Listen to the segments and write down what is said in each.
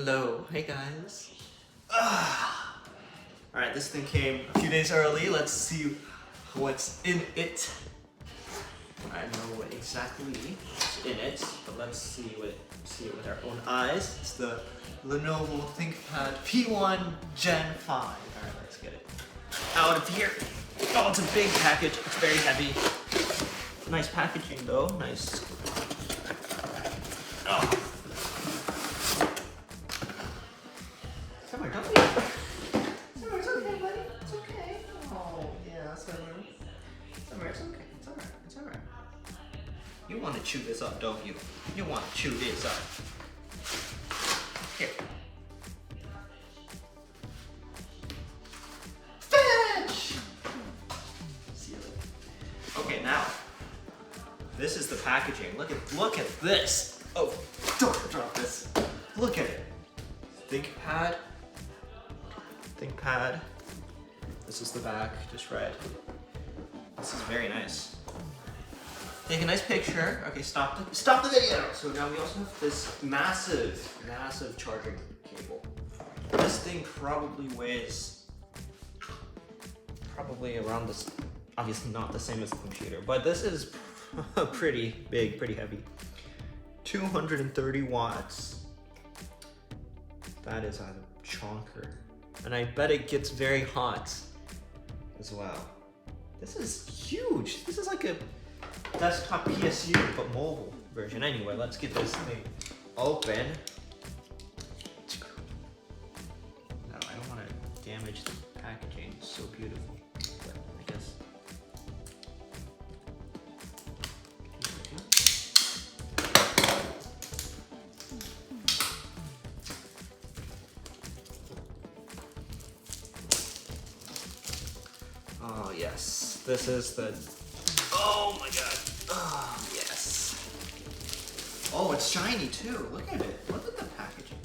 Hello, hey guys. Alright, this thing came a few days early. Let's see what's in it. I know what exactly is in it, but let's see it with our own eyes. It's the Lenovo Thinkpad P1 Gen5. Alright, let's get it out of here. Oh, it's a big package. It's very heavy. Nice packaging though. Nice. Oh. Summer, don't be. Summer, it's okay, buddy. It's okay. Oh, yeah, Summer. Summer, it's okay. It's alright. It's alright. You want to chew this up, don't you? You want to chew this up. Here. Fetch! See you later. Okay, now. This is the packaging. Look at this. Oh, don't drop this. Look at it. Thinkpad. This is the back, just red. This is very nice. Take a nice picture. Okay, stop the video. So now we also have this massive charging cable. This thing probably weighs around this. Obviously not the same as the computer, but this is pretty big, pretty heavy. 230 watts. That is a chonker. And I bet it gets very hot as well. This is huge. This is like a desktop PSU, but mobile version. Anyway, let's get this thing open. No, I don't want to damage the packaging. It's so beautiful. But I guess. Oh yes, this is the, oh my god, oh yes. Oh, it's shiny too, look at it, look at the packaging.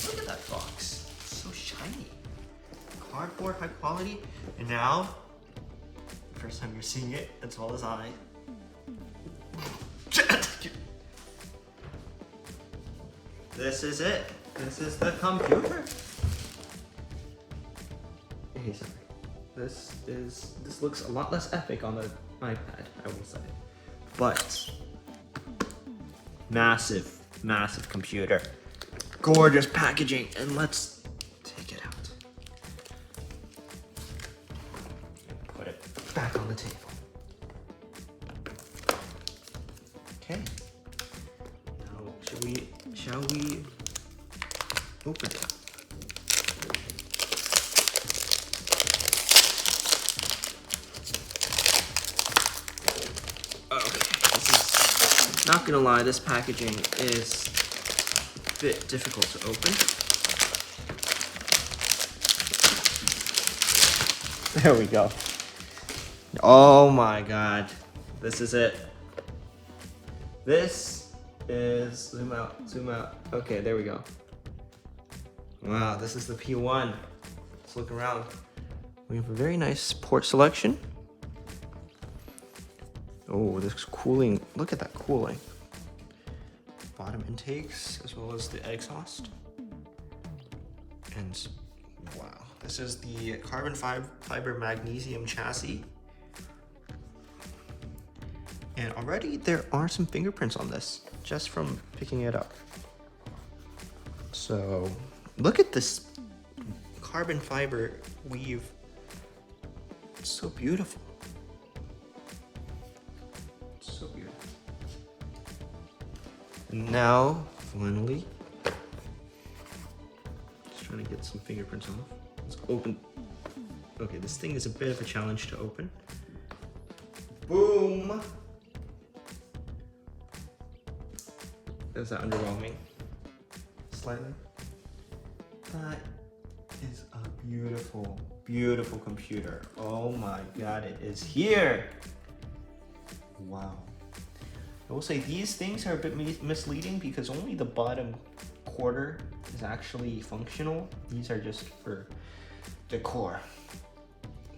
Look at that box, it's so shiny. Cardboard, high quality, and now, first time you're seeing it, as well as I. This is it, this is the computer. Hey, sorry. This looks a lot less epic on the iPad, I will say. But massive computer. Gorgeous packaging, and let's take it out. Put it back on the table. Okay. Now shall we open it? Not gonna lie, this packaging is a bit difficult to open. There we go. Oh my god. This is it. This is, zoom out. Okay, there we go. Wow, this is the P1. Let's look around. We have a very nice port selection. Oh, this cooling, look at that cooling. Bottom intakes, as well as the exhaust. And wow, this is the carbon fiber magnesium chassis. And already there are some fingerprints on this, just from picking it up. So, look at this carbon fiber weave. It's so beautiful. So beautiful. And now, finally, just trying to get some fingerprints off. Let's open. Okay, this thing is a bit of a challenge to open. Boom! Is that underwhelming? Slightly. That is a beautiful computer. Oh my god, it is here! Wow. I will say these things are a bit misleading because only the bottom quarter is actually functional. These are just for decor.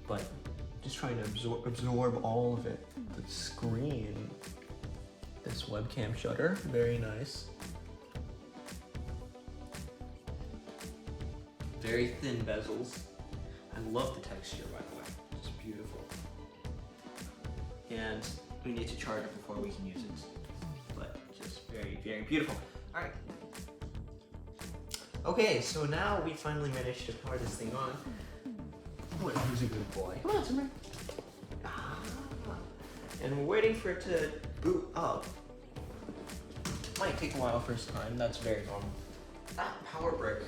But just trying to absorb all of it. The screen, this webcam shutter, very nice. Very thin bezels. I love the texture, by the way. It's beautiful. And we need to charge it before we can use it. But just very, very beautiful. All right. Okay, so now we finally managed to power this thing on. Oh, who's a good boy? Come on, Simmer. And we're waiting for it to boot up. Might take a while first time, that's very normal. That power brick,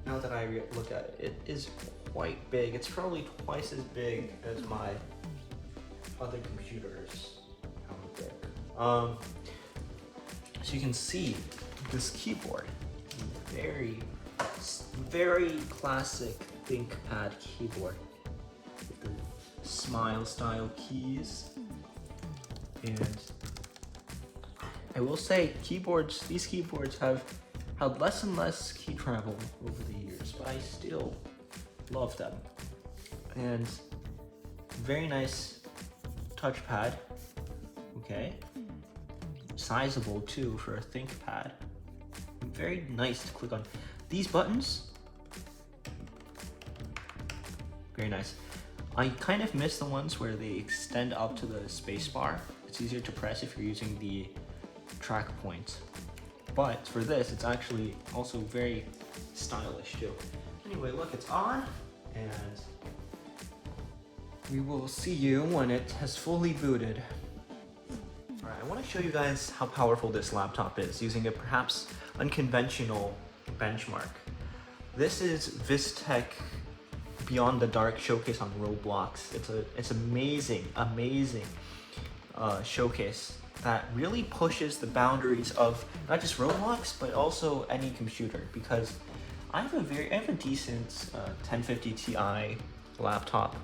now that I look at it, it is quite big. It's probably twice as big as my other computer's power brick. So you can see this keyboard, very, very classic Thinkpad keyboard with the smile style keys. And I will say these keyboards have had less and less key travel over the years, but I still love them. And very nice touchpad, okay? Sizable too for a ThinkPad. Very nice to click on. These buttons, very nice. I kind of miss the ones where they extend up to the space bar. It's easier to press if you're using the track point. But for this, it's actually also very stylish too. Anyway, look, it's on, and we will see you when it has fully booted. All right, I want to show you guys how powerful this laptop is using a perhaps unconventional benchmark. This is Vistech Beyond the Dark showcase on Roblox. It's amazing showcase that really pushes the boundaries of not just Roblox but also any computer, because I have a decent 1050 Ti laptop,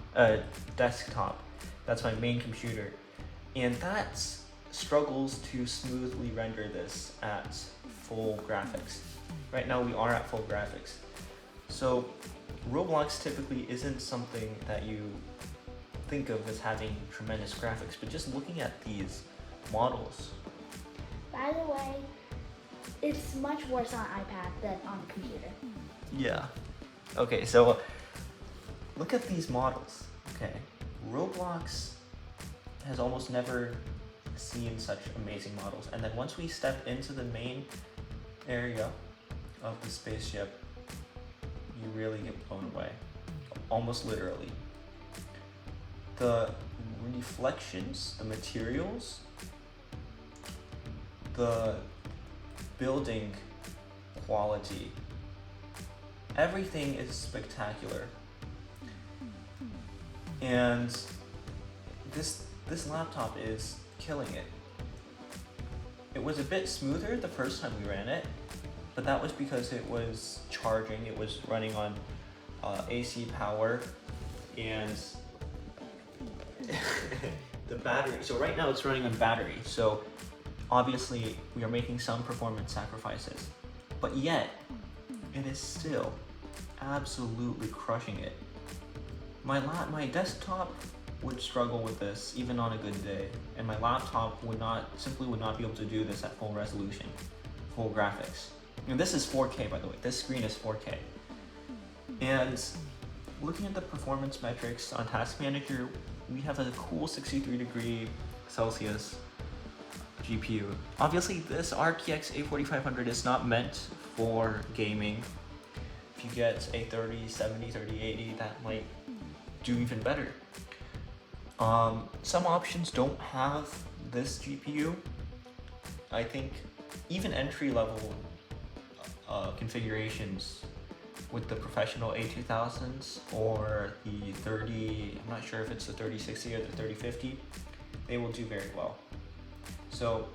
desktop. That's my main computer, and that struggles to smoothly render this at full graphics. Right now we are at full graphics, so Roblox typically isn't something that you think of as having tremendous graphics, but just looking at these models. By the way, it's much worse on iPad than on computer. Yeah. Okay, so look at these models, okay? Roblox has almost never seen such amazing models, and then once we step into the main area of the spaceship, you really get blown away, almost literally. The reflections, the materials, the building quality, everything is spectacular. And this laptop is killing it. It was a bit smoother the first time we ran it, but that was because it was charging, it was running on AC power, and the battery. So right now it's running on battery, so obviously we are making some performance sacrifices, but yet it is still absolutely crushing it. My desktop would struggle with this even on a good day, and my laptop would not be able to do this at full resolution, full graphics. And this is 4K, by the way. This screen is 4K. And looking at the performance metrics on Task Manager, we have a cool 63° Celsius GPU. Obviously, this RTX A4500 is not meant for gaming. If you get a 3070, 3080, that might do even better. Some options don't have this GPU. I think even entry-level configurations with the professional A2000s or the I'm not sure if it's the 3060 or the 3050, they will do very well. So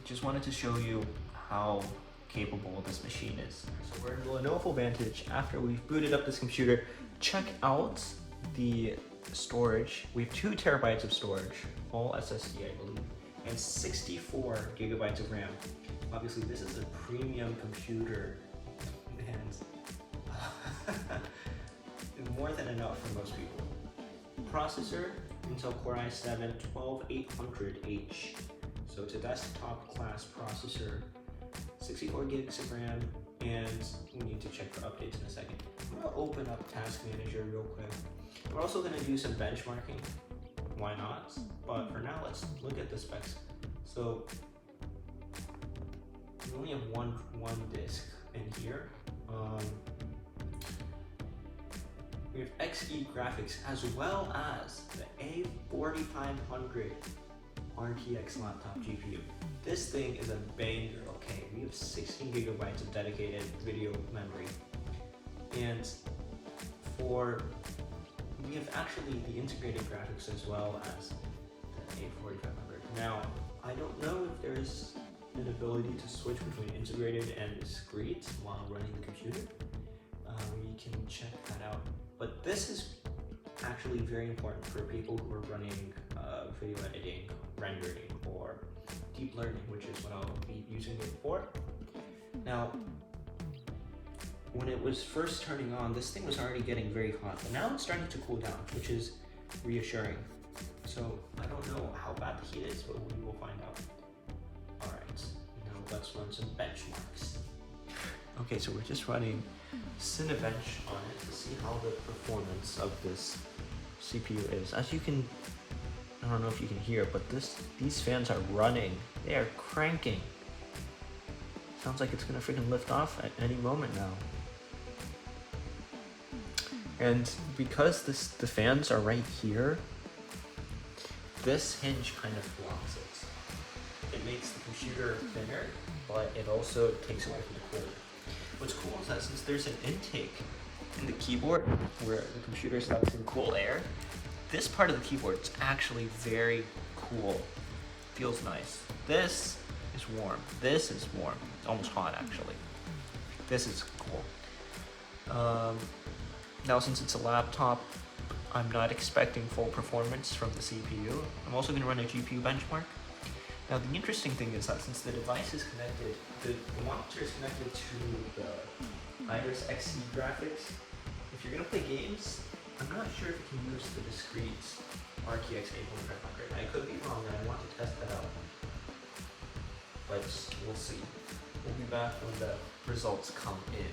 just wanted to show you how capable this machine is. So we're in Lenovo Vantage. After we've booted up this computer, check out the storage. We have 2 terabytes of storage, all SSD I believe, and 64 gigabytes of RAM. Obviously this is a premium computer, and more than enough for most people. Processor, Intel Core i7 12800H. So it's a desktop class processor, 64 gigs of RAM, and we need to check for updates in a second. open up Task Manager real quick. We're also gonna do some benchmarking. Why not? But for now, let's look at the specs. So we only have one disk in here. We have XE graphics as well as the A4500 RTX laptop GPU. This thing is a banger, okay? We have 16 gigabytes of dedicated video memory. And we have actually the integrated graphics as well as the A4500. Now, I don't know if there's an ability to switch between integrated and discrete while running the computer. We can check that out. But this is actually very important for people who are running video editing, rendering, or deep learning, which is what I'll be using it for. Now, when it was first turning on, this thing was already getting very hot, but now it's starting to cool down, which is reassuring. So I don't know how bad the heat is, but we will find out. All right, now let's run some benchmarks. Okay, so we're just running Cinebench on it to see how the performance of this CPU is. As you can, I don't know if you can hear, but these fans are running. They are cranking. Sounds like it's gonna freaking lift off at any moment now. And because the fans are right here, this hinge kind of blocks it. It makes the computer thinner, but it also takes away from the cold. What's cool is that since there's an intake in the keyboard where the computer sucks in cool air, this part of the keyboard is actually very cool. Feels nice. This is warm. This is warm. It's almost hot actually. This is cool. Now since it's a laptop, I'm not expecting full performance from the CPU. I'm also going to run a GPU benchmark. Now the interesting thing is that since the device is connected, the monitor is connected to the Iris XE graphics, if you're going to play games, I'm not sure if you can use the discrete RTX 8500. I could be wrong and I want to test that out. But we'll see. We'll be back when the results come in.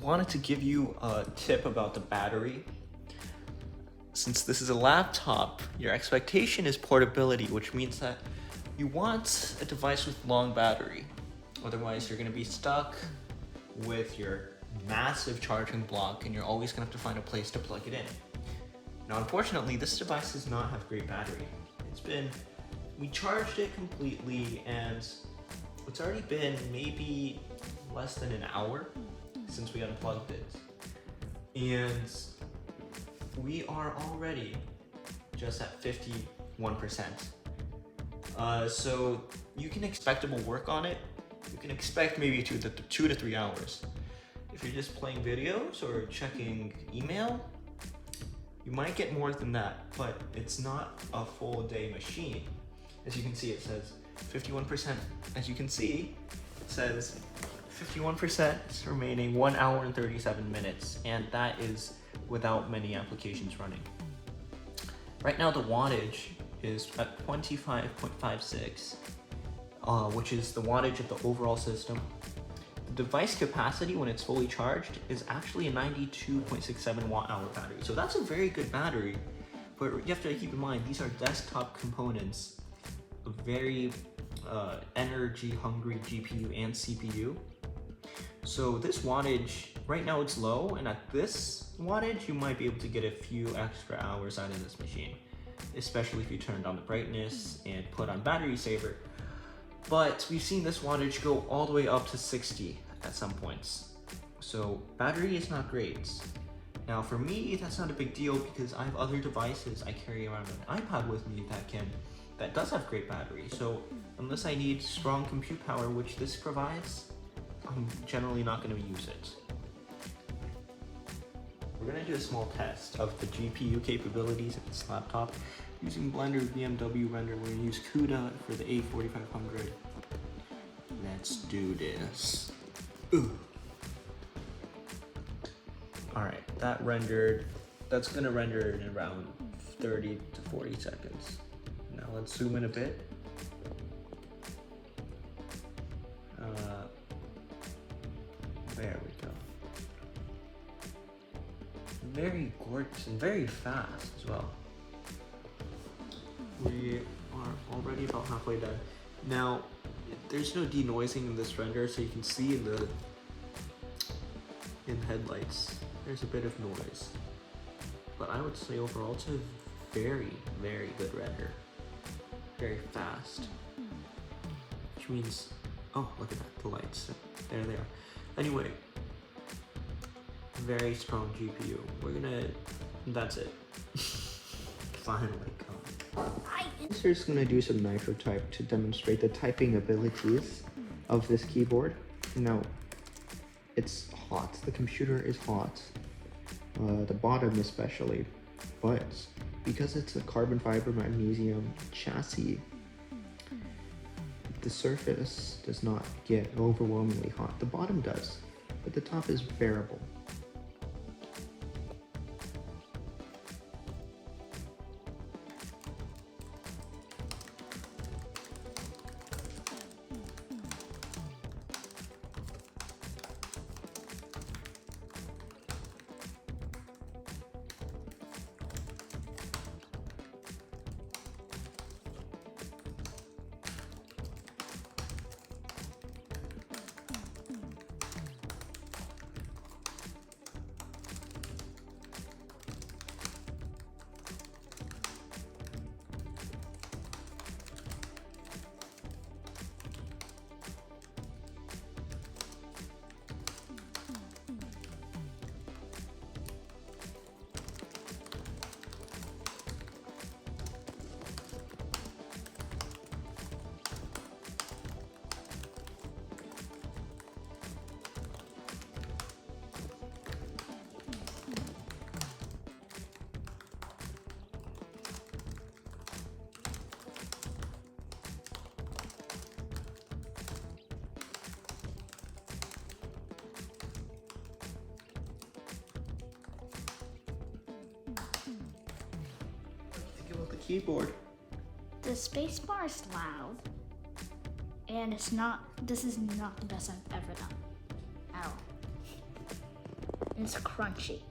Wanted to give you a tip about the battery. Since this is a laptop, your expectation is portability, which means that you want a device with long battery. Otherwise, you're going to be stuck with your massive charging block and you're always going to have to find a place to plug it in. Now, unfortunately, this device does not have great battery. We charged it completely and it's already been maybe less than an hour since we unplugged it. And we are already just at 51%. So you can expect it will work on it. You can expect maybe 2 to 3 hours. If you're just playing videos or checking email, you might get more than that, but it's not a full day machine. As you can see, it says 51%. As you can see, it says 51% remaining 1 hour and 37 minutes, and that is without many applications running. Right now the wattage is at 25.56, which is the wattage of the overall system. The device capacity when it's fully charged is actually a 92.67 watt-hour battery. So that's a very good battery, but you have to keep in mind these are desktop components, a very energy-hungry GPU and CPU. So this wattage, right now it's low, and at this wattage, you might be able to get a few extra hours out of this machine, especially if you turned on the brightness and put on battery saver. But we've seen this wattage go all the way up to 60 at some points. So battery is not great. Now for me, that's not a big deal because I have other devices. I carry around an iPad with me that does have great battery. So unless I need strong compute power, which this provides, I'm generally not going to use it. We're going to do a small test of the GPU capabilities of this laptop using Blender BMW render. We're going to use CUDA for the A4500. Let's do this. Ooh. Alright, that's going to render in around 30 to 40 seconds. Now let's zoom in a bit. There we go. very gorgeous and very fast as well. We are already about halfway done. Now, there's no denoising in this render, so you can see in the headlights, there's a bit of noise. But I would say overall it's a very, very good render. Very fast. Which means, oh, look at that, the lights. There they are. Anyway, very strong GPU. That's it. Finally come. So we're just gonna do some nitro type to demonstrate the typing abilities of this keyboard. Now, it's hot. The computer is hot. The bottom especially. But because it's a carbon fiber magnesium chassis, the surface does not get overwhelmingly hot. The bottom does, but the top is bearable. Keyboard. The spacebar is loud, and this is not the best I've ever done at all. It's crunchy.